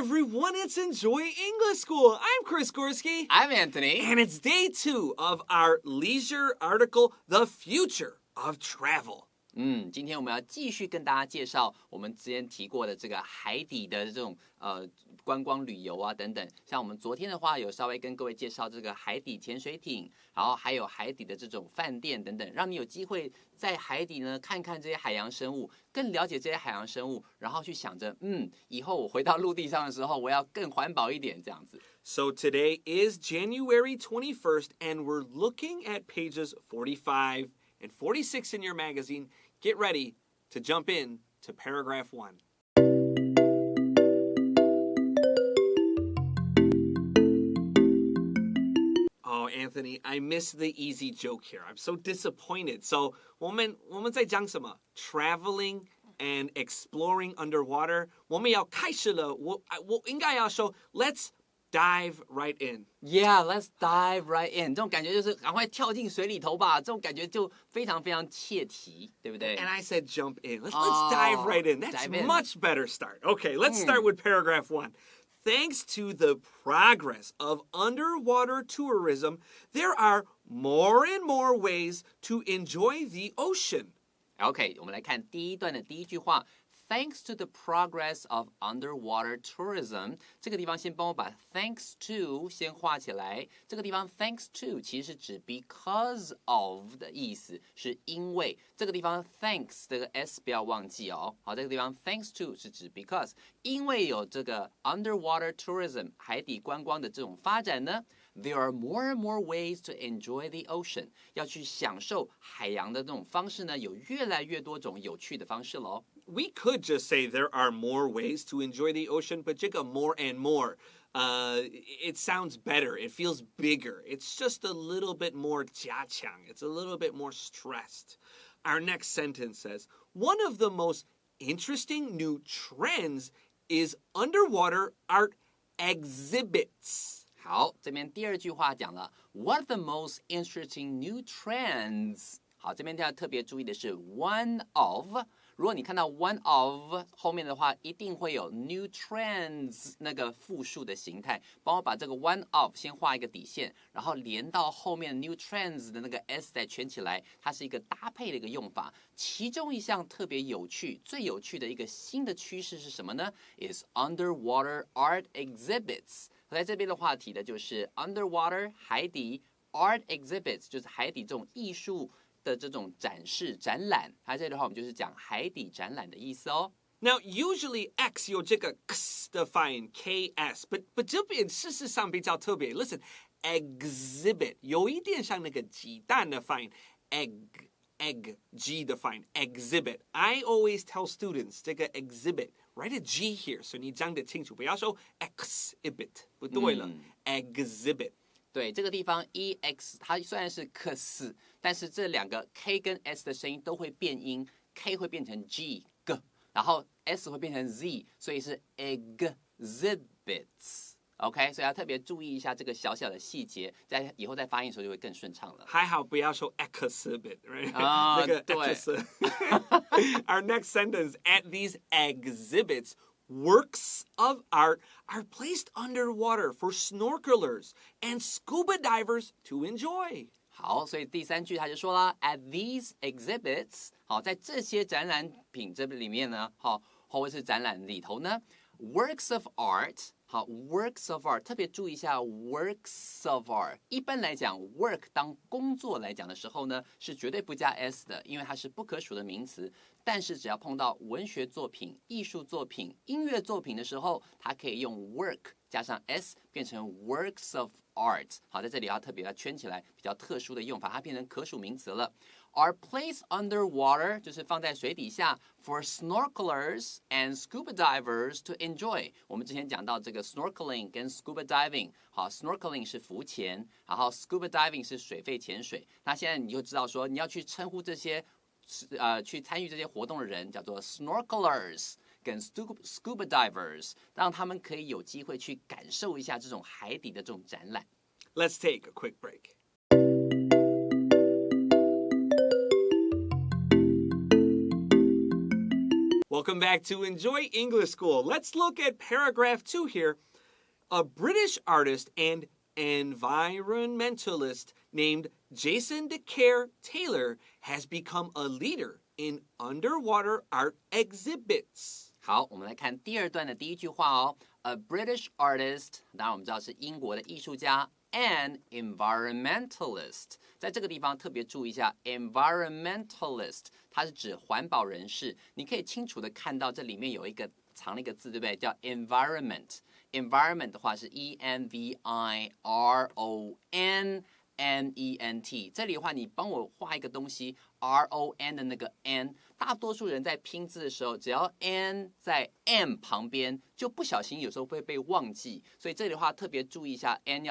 everyone, it's Enjoy English School. I'm Chris Gorski. I'm Antony. And it's day 2 of our leisure article, The Future of Travel. 今天我们要继续跟大家介绍我们之前提过的这个海底的这种观光旅游啊等等。像我们昨天的话，有稍微跟各位介绍这个海底潜水艇，然后还有海底的这种饭店等等，让你有机会在海底呢看看这些海洋生物，更了解这些海洋生物，然后去想着，以后我回到陆地上的时候，我要更环保一点这样子。So today is January 21st, and we're looking at pages 45 and 46 in your magazine. Get ready to jump in to paragraph 1. Oh, Anthony, I missed the easy joke here. I'm so disappointed. So, 我们在讲什么? Traveling and exploring underwater. 我们要开始了。我应该要说 Let's dive right in. Yeah, let's dive right in. 这种感觉就是赶快跳进水里头吧，这种感觉就非常非常切题，对不对？ And I said jump in. Let's dive right in. That's a much better start. Okay, let's start with paragraph 1. Thanks to the progress of underwater tourism, there are more and more ways to enjoy the ocean. OK, 我们来看第一段的第一句话。Thanks to the progress of underwater tourism， 这个地方先帮我把 thanks to 先画起来。这个地方 thanks to 其实是指 because of 的意思，是因为。这个地方 thanks 这个 s 不要忘记哦。好，这个地方 thanks to 是指 because， 因为有这个 underwater tourism 海底观光的这种发展呢。There are more and more ways to enjoy the ocean。 要去享受海洋的这种方式呢，有越来越多种有趣的方式咯。We could just say there are more ways to enjoy the ocean, but 这个 more and more, it sounds better. It feels bigger. It's just a little bit more 加强. It's a little bit more stressed. Our next sentence says, one of the most interesting new trends is underwater art exhibits. 好，这边第二句话讲了 What are the most interesting new trends？ 好，这边要特别注意的是 one of。如果你看到 one of 后面的话，一定会有 new trends 那个复数的形态。帮我把这个 one of 先画一个底线，然后连到后面 new trends 的那个 s 再圈起来，它是一个搭配的一个用法。其中一项特别有趣、最有趣的一个新的趋势是什么呢 ？Is underwater art exhibits。在这边的话题的就是 underwater 海底 art exhibits 就是海底这种艺术的这种展示展览。它这里的话我们就是讲海底展览的意思哦。Now, usually X 有这个 x 的发音 ks, but 这边事实上比较特别。Listen, exhibit 有一点像那个鸡蛋的发音 egg G 的发音 exhibit. I always tell students 这个 exhibit.Write a G here, so 你讲得清楚，不要说 exhibit， 不对了，exhibit。对，这个地方 ex 它虽然是 x， 但是这两个 k 跟 s 的声音都会变音 ，k 会变成 g， 然后 s 会变成 z， 所以是 exhibits。OK， 所以要特别注意一下这个小小的细节，在以后在发音的时候就会更顺畅了。还好不要说 exhibit，right？ 啊，对。Our next sentence: At these exhibits, works of art are placed underwater for snorkelers and scuba divers to enjoy. 好，所以第三句他就说了 ，At these exhibits， 好，在这些展览品这里面呢，好，或者是展览里头呢 ，works of art。好 ，works of art 特别注意一下 works of art。一般来讲 ，work 当工作来讲的时候呢，是绝对不加 s 的，因为它是不可数的名词。但是只要碰到文学作品、艺术作品、音乐作品的时候，它可以用 work 加上 s 变成 works of art。好，在这里要特别要圈起来，比较特殊的用法，它变成可数名词了。Are placed underwater 就是放在水底下 for snorkelers and scuba divers to enjoy。我们之前讲到这个 snorkeling 跟 scuba diving， 好 ，snorkeling 是浮潜，然后 scuba diving 是水肺潜水。那现在你就知道说，你要去称呼这些去参与这些活动的人叫做 snorkelers 跟 scuba divers， 让他们可以有机会去感受一下这种海底的这种展览。Let's take a quick break. Welcome back to Enjoy English School. Let's look at paragraph 2 here. A British artist and environmentalist named Jason DeCare Taylor has become a leader in underwater art exhibits. 好，我们来看第二段的第一句话哦。A British artist， 当然我们知道是英国的艺术家 ，an environmentalist， 在这个地方特别注意一下 ，environmentalist， 它是指环保人士。你可以清楚的看到这里面有一个藏了一个字，对不对？叫 environment。environment 的话是 ENVIRONMENT， 这里的话你帮我画一个东西 RON 的那个 N， 大多数人在拼字的时候，只要 N 在 M 旁边，就不小心有时候会被忘记，所以这里的话特别注意一下 N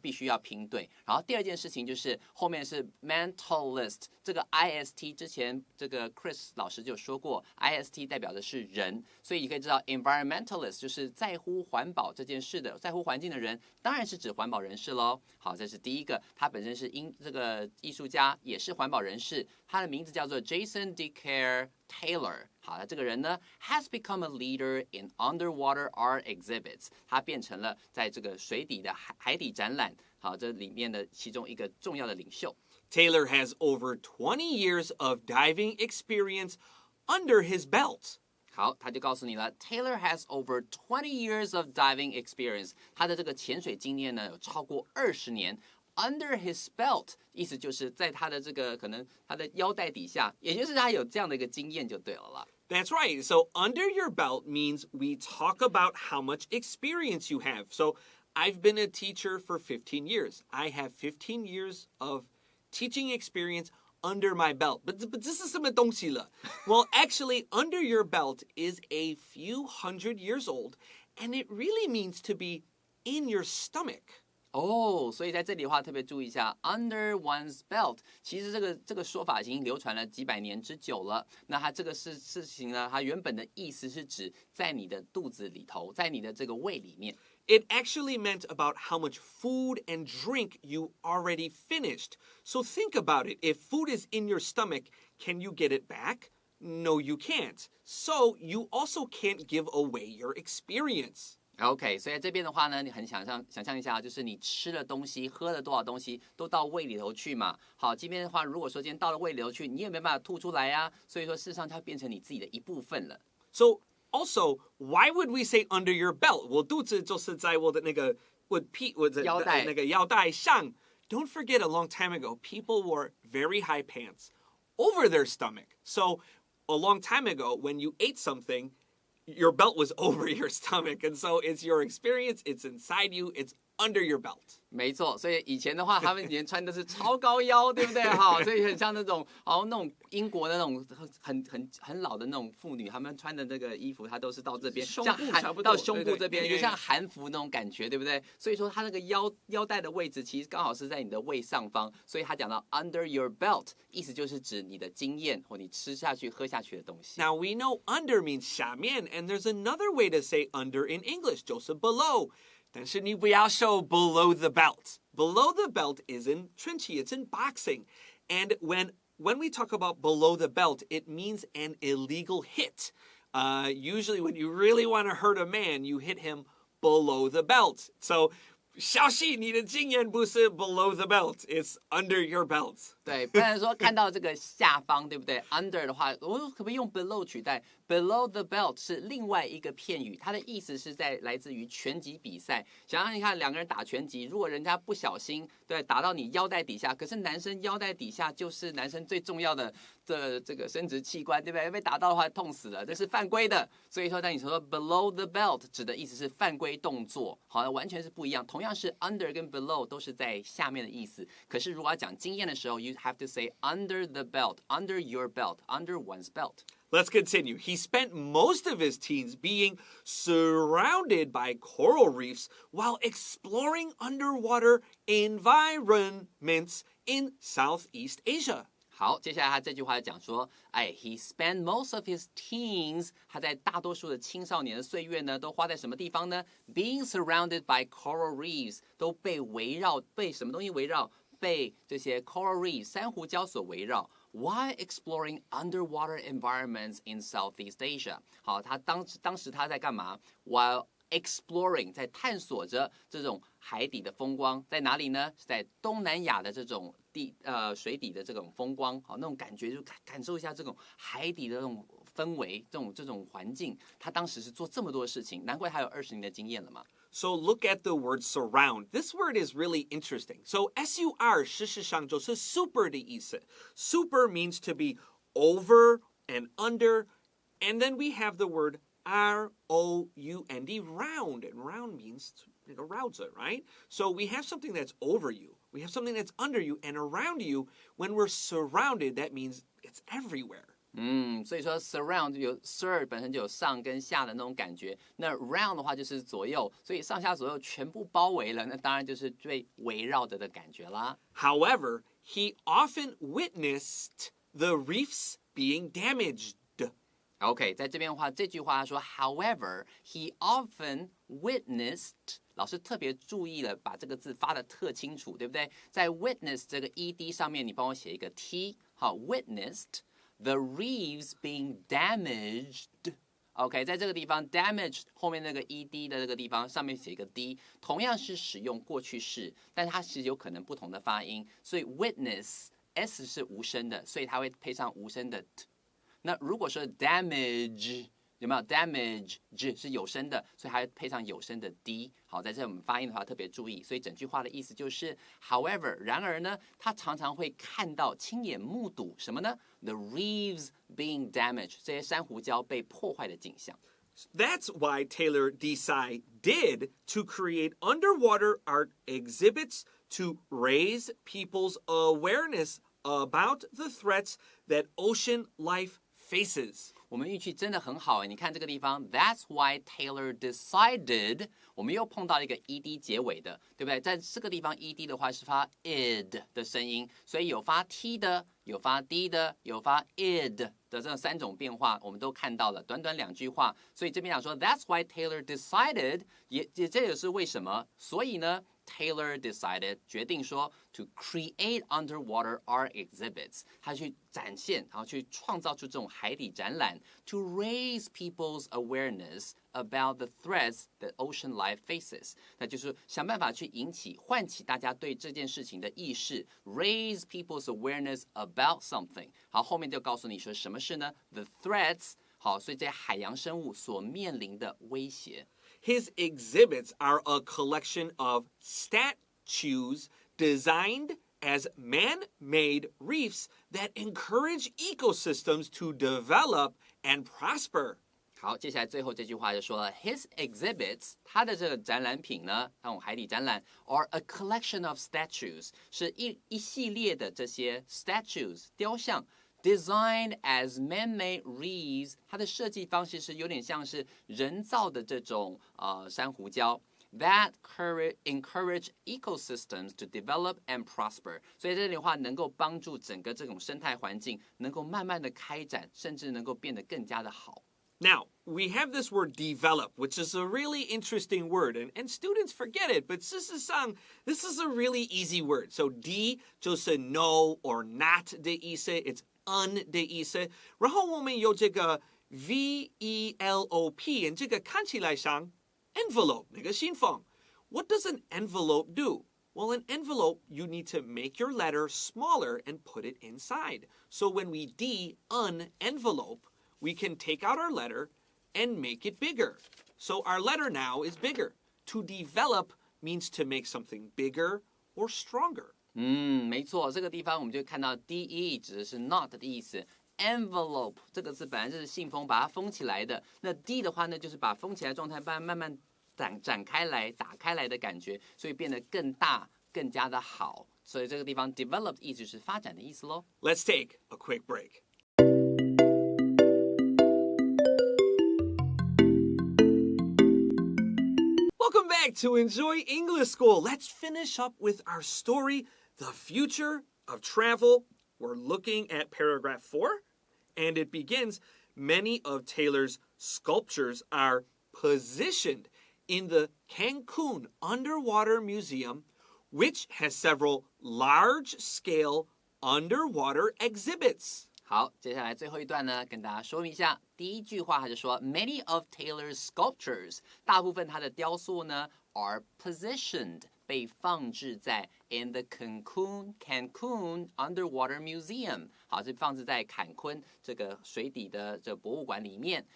必须要拼对。然后第二件事情就是后面是 mentalist， 这个 IST 之前这个 Chris 老师就说过 ，IST 代表的是人，所以你可以知道 environmentalist 就是在乎环保这件事的，在乎环境的人，当然是指环保人士喽。好，这是第一个，他本身是这个艺术家，也是环保人士，他的名字叫做 Jason DeCare Taylor。好，那这个人呢 has become a leader in underwater art exhibits， 他变成了在这个水底的海底展览，好，这里面的其中一个重要的领袖。Taylor has over 20 years of diving experience under his belt. 好，他就告诉你了 ，Taylor has over 20 years of diving experience， 他的这个潜水经验呢有超过20年。Under his belt， 意思就是在他的这个可能他的腰带底下，也就是他有这样的一个经验就对了啦。That's right. So under your belt means we talk about how much experience you have. So I've been a teacher for 15 years. I have 15 years of teaching experience under my belt. But this is 什么东西了? Well, actually, under your belt is a few hundred years old, and it really means to be in your stomach. 哦，所以在这里的话特别注意一下 ，under one's belt， 其实这个说法已经流传了几百年之久了。那它这个事情呢，它原本的意思是指在你的肚子里头，在你的这个胃里面。It actually meant about how much food and drink you already finished. So think about it. If food is in your stomach, can you get it back? No, you can't. So you also can't give away your experience. OK， 所以在这边的话呢，你很想象一下，就是你吃了东西，喝了多少东西，都到胃里头去嘛。好，这边的话，如果说今天到了胃里头去，你也没办法吐出来啊，所以说事实上它变成你自己的一部分了。So also, why would we say under your belt? 我肚子就是在我的那个我的腰带那个腰带上。Don't forget, a long time ago, people wore very high pants over their stomach. So a long time ago, when you ate something,your belt was over your stomach, and so it's your experience, it's inside you, it's under your belt. 没错，所以以前的话，他们以前穿的是超高腰，对不对？哈，所以很像那种那种英国的那种很老的那种妇女，她们穿的那个衣服，它都是到这边，像到胸部这边，就像韩服那种感觉，对不对？所以说它那个腰带的位置，其实刚好是在你的胃上方，所以他讲到 under your belt， 意思就是指你的经验或你吃下去、喝下去的东西。Now we know under means 下面 and there's another way to say under in English, 就是 below. 但是你不要说 below the belt. Below the belt is in 拳击, it's in boxing. And when we talk about below the belt, it means an illegal hit. Usually when you really want to hurt a man, you hit him below the belt. So 小心你的经验不是 below the belt, it's under your belt. 对，不然说看到这个下方，对不对 ？under 的话，我可不可以用 below 取代 ？below the belt 是另外一个片语，它的意思是来自于拳击比赛。想想你看，两个人打拳击，如果人家不小心对打到你腰带底下，可是男生腰带底下就是男生最重要的这个生殖器官，对不对？被打到的话痛死了，这是犯规的。所以说，当你说 below the belt 指的意思是犯规动作，好，完全是不一样。同样是 under 跟 below 都是在下面的意思，可是如果要讲经验的时候 ，you have to say under the belt, under your belt, under one's belt. Let's continue. He spent most of his teens being surrounded by coral reefs while exploring underwater environments in Southeast Asia. 好，接下来他这句话讲说，he spent most of his teens， 他在大多数的青少年的岁月呢，都花在什么地方呢 ？Being surrounded by coral reefs， 都被什么东西围绕？被这些 coral reef 珊瑚礁所围绕。while exploring underwater environments in Southeast Asia。好，他当时他在干嘛 ？While exploring 在探索着这种海底的风光，在哪里呢？是在东南亚的这种水底的这种风光，好，那种感觉就感受一下这种海底的这种氛围，这种环境。他当时是做这么多的事情，难怪他有20年的经验了嘛。So look at the word surround. This word is really interesting. So SUR 事实上就是 super 的意思。Super means to be over and under, and then we have the word R-O-U-N-D, round, and round means around, right? So we have something that's over you, we have something that's under you, and around you. When we're surrounded, that means it's everywhere. 所以说 surround 有 sur 本身就有上跟下的那种感觉，那 round 的话就是左右，所以上下左右全部包围了，那当然就是被围绕着的感觉啦。However, he often witnessed the reefs being damaged.OK， 在这边的话，这句话他说 ，However, he often witnessed， 老师特别注意了，把这个字发的特清楚，对不对？在 witness 这个 ed 上面，你帮我写一个 t， 好 ，witnessed the reefs being damaged。OK， 在这个地方 damaged 后面那个 ed 的这个地方上面写一个 d， 同样是使用过去式，但它其实有可能不同的发音，所以 witness s 是无声的，所以它会配上无声的 t。那如果说 damage 有没有 damage 是有声的，所以还配上有声的 d。好，在这我们发音的话特别注意。所以整句话的意思就是 ，However， 然而呢，他常常会看到、亲眼目睹什么呢 ？The reefs being damaged， 这些珊瑚礁被破坏的景象。That's why Taylor decided to create underwater art exhibits to raise people's awareness about the threats that ocean life faces. 我们运气真的很好，你看这个地方 ，That's why Taylor decided， 我们又碰到一个 ed 结尾的，对不对？在这个地方 ed 的话是发 id 的声音，所以有发 t 的，有发 d 的，有发 id 的这3种变化，我们都看到了。短短2句话，所以这边讲说 That's why Taylor decided， 这也是为什么，所以呢。Taylor decided 决定说 to create underwater art exhibits， 他去展现，然后去创造出这种海底展览 ，to raise people's awareness about the threats that ocean life faces。那就是想办法去唤起大家对这件事情的意识 ，raise people's awareness about something。好，后面就告诉你说什么事呢 ？The threats。好，所以这些海洋生物所面临的威胁。His exhibits are a collection of statues designed as man-made reefs that encourage ecosystems to develop and prosper. 好，接下来最后这句话就说了 ，His exhibits， 他的这个展览品呢，那种海底展览 ，are a collection of statues， 是一系列的这些 statues 雕像。Designed as man-made reefs， 它的设计方式是有点像是人造的这种珊瑚礁。That encourage ecosystems to develop and prosper， 所以这里的话能够帮助整个这种生态环境能够慢慢的开展，甚至能够变得更加的好。Now, we have this word develop, which is a really interesting word, and students forget it, but 事实上 this is a really easy word. So, D 就是 no or not 的意思 it's的意思，然后我们有这个 VELOP， 这个看起来像 envelope 那个信封。What does an envelope do? Well, an envelope, you need to make your letter smaller and put it inside. So when we de-envelope, we can take out our letter and make it bigger. So our letter now is bigger. To develop means to make something bigger or stronger. 没错，这个地方我们就看到 de 指的是 not 的意思 ，envelope 这个字本来就是信封，把它封起来的。那 de 的话呢，就是把封起来的状态慢慢展开来、打开来的感觉，所以变得更大、更加的好。所以这个地方 develop 意思是发展的意思咯。Let's take a quick break. Welcome back to Enjoy English School. Let's finish up with our story, The Future of Travel. We're looking at paragraph 4, and it begins, many of Taylor's sculptures are positioned in the Cancun Underwater Museum, which has several large-scale underwater exhibits. 好，接下来最后一段呢，跟大家说明一下。第一句话他就说 ，Many of Taylor's sculptures， 大部分他的雕塑呢 are positioned， 被放置在 in the Cancun Underwater Museum， 好，是放置在坎昆这个水底的这个博物馆里面。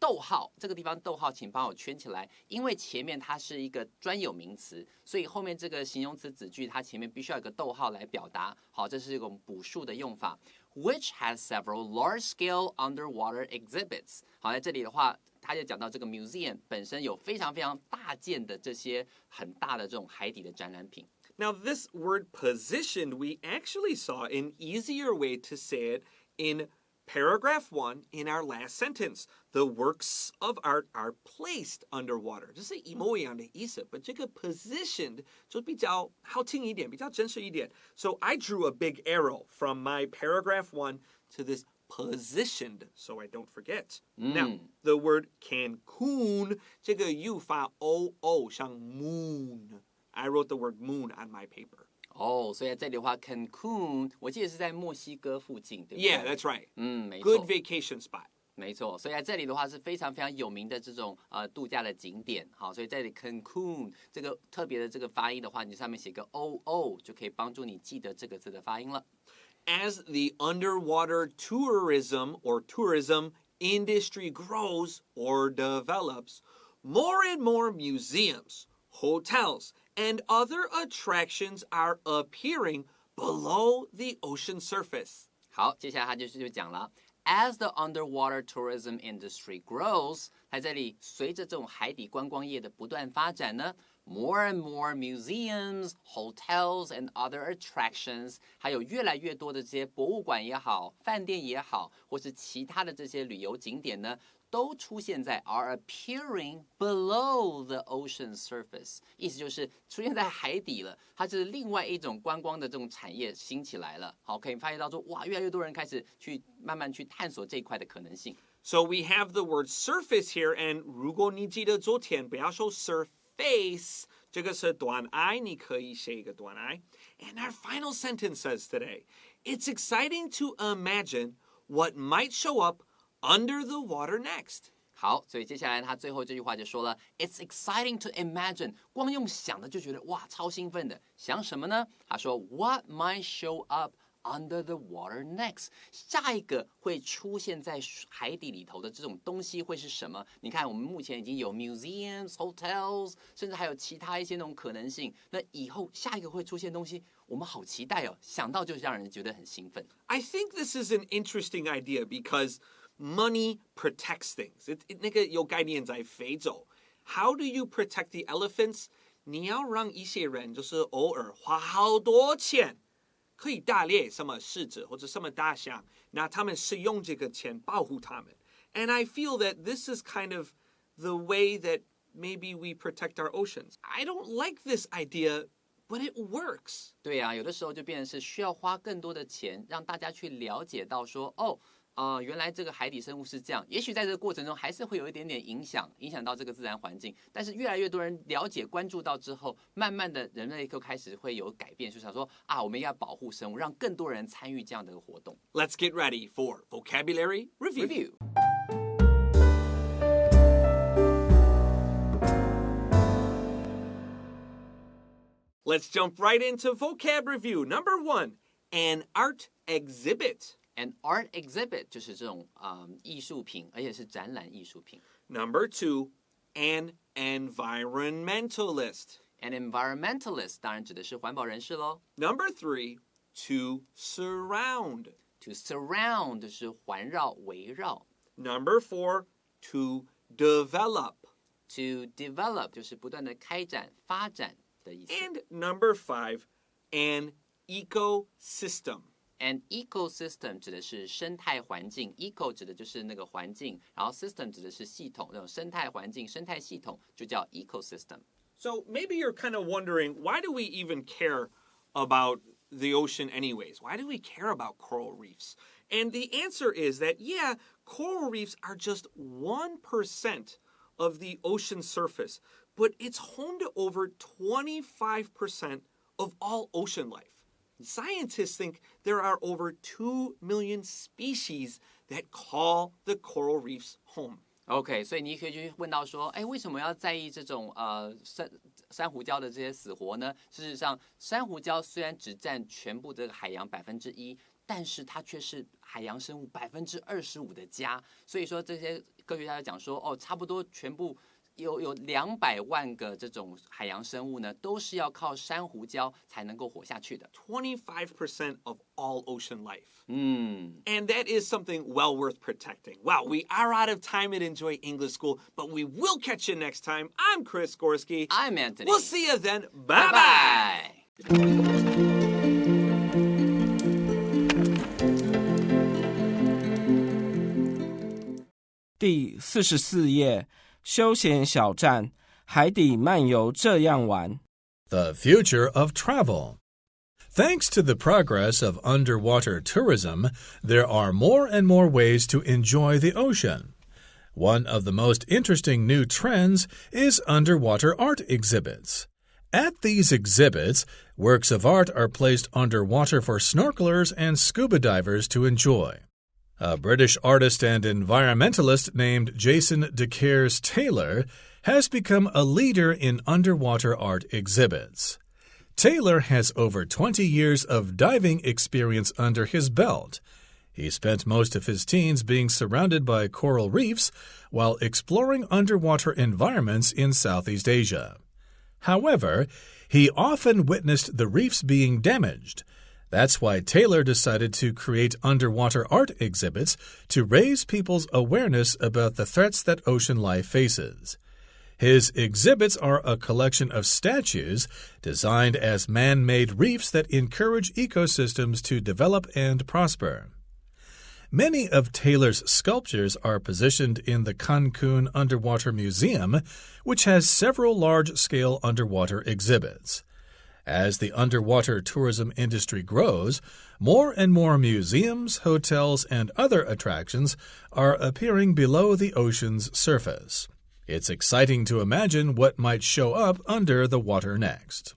逗号，这个地方逗号，请帮我圈起来，因为前面它是一个专有名词，所以后面这个形容词子句它前面必须要有个逗号来表达。好，这是一种补数的用法。Which has several large-scale underwater exhibits。好，在这里的话，他就讲到这个 museum 本身有非常非常大件的这些很大的这种海底的展览品。Now, this word positioned, we actually saw an easier way to say it in Paragraph 1 in our last sentence. The works of art are placed underwater. 这是一模一样的意思， but 这个 positioned 就比较好听一点，比较真实一点。So I drew a big arrow from my paragraph 1 to this positioned, so I don't forget. Now, the word Cancun, 这个 U 发 O 像 moon. I wrote the word moon on my paper. 所以在这里的话 ，Cancun， 我记得是在墨西哥附近，对不对 Yeah, that's right. 没错 Good vacation spot. 没错，所以在这里的话是非常非常有名的这种度假的景点。好，所以在这里 Cancun 这个特别的这个发音的话，你上面写个 OO 就可以帮助你记得这个字的发音了。As the underwater tourism or tourism industry grows or develops, more and more museums, hotels, and other attractions are appearing below the ocean surface. 好，接下来他就讲了 ，As the underwater tourism industry grows， 在这里随着这种海底观光业的不断发展呢 ，more and more museums, hotels, and other attractions， 还有越来越多的这些博物馆也好、饭店也好，或是其他的这些旅游景点呢。都出现在 are appearing below the ocean surface， 意思就是出现在海底了，它是另外一种观光的这种产业兴起来了。好，可以发现到说，哇，越来越多人开始去慢慢去探索这一块的可能性。So we have the word surface here, and 如果你记得昨天不要说 surface， 这个是短 I， 你可以写一个短 I. And our final sentence says today, it's exciting to imagine what might show up under the water next. 好，所以接下来他最后这句话就说了 ，It's exciting to imagine， 光用想的就觉得哇，超兴奋的。想什么呢？他说 What might show up under the water next？ 下一个会出现在海底里头的这种东西会是什么？你看，我们目前已经有 museums、hotels， 甚至还有其他一些那种可能性。那以后下一个会出现的东西，我们好期待哦！想到就让人觉得很兴奋。I think this is an interesting idea because money protects things. 那个有概念在非洲。How do you protect the elephants? 你要让一些人就是偶尔花好多钱，可以打猎什么狮子或者什么大象，那他们使用这个钱保护他们。And I feel that this is kind of the way that maybe we protect our oceans. I don't like this idea, but it works. 对啊，有的时候就变成是需要花更多的钱，让大家去了解到说，原来这个海底生物是这样。也许在这个过程中还是会有一点点影响到这个自然环境，但是越来越多人了解、关注到之后，慢慢的人类就开始会有改变，就想说我们要保护生物，让更多人参与这样的活动。Let's get ready for vocabulary review. Let's jump right into vocab review. Number 1, an art exhibit.An art exhibit 就是这种艺术品，而且是展览艺术品。Number 2, an environmentalist. An environmentalist 当然指的是环保人士咯。Number 3, to surround. To surround 就是环绕、围绕。Number 4, to develop. To develop 就是不断的开展、发展的意思。And number 5, an ecosystem.An ecosystem 指的是生态环境 ，eco 指的就是那个环境，然后 system 指的是系统，那种生态环境、生态系统就叫 ecosystem。So maybe you're kind of wondering, why do we even care about the ocean anyways? Why do we care about coral reefs? And the answer is that, yeah, coral reefs are just 1% of the ocean surface, but it's home to over 25% of all ocean life. Scientists think there are over 2 million species that call the coral reefs home. OK， 所以你可以去问到说，哎，为什么要在意这种珊瑚礁的这些死活呢？事实上，珊瑚礁虽然只占全部这个海洋1%，但是它却是海洋生物25%的家。所以说，这些科学家就讲说，哦，差不多全部有200万个这种海洋生物呢，都是要靠珊瑚礁才能够活下去的。25% of all ocean life. And that is something well worth protecting. Wow, we are out of time at Enjoy English School, but we will catch you next time. I'm Chris Gorski. I'm Antony. We'll see you then. Bye-bye.第44页，休闲小站，海底漫游这样玩。The future of travel.Thanks to the progress of underwater tourism, there are more and more ways to enjoy the ocean. One of the most interesting new trends is underwater art exhibits. At these exhibits, works of art are placed underwater for snorkelers and scuba divers to enjoy. A British artist and environmentalist named Jason DeCaires Taylor has become a leader in underwater art exhibits.Taylor has over 20 years of diving experience under his belt. He spent most of his teens being surrounded by coral reefs while exploring underwater environments in Southeast Asia. However, he often witnessed the reefs being damaged. That's why Taylor decided to create underwater art exhibits to raise people's awareness about the threats that ocean life faces.His exhibits are a collection of statues designed as man-made reefs that encourage ecosystems to develop and prosper. Many of Taylor's sculptures are positioned in the Cancun Underwater Museum, which has several large-scale underwater exhibits. As the underwater tourism industry grows, more and more museums, hotels, and other attractions are appearing below the ocean's surface.It's exciting to imagine what might show up under the water next.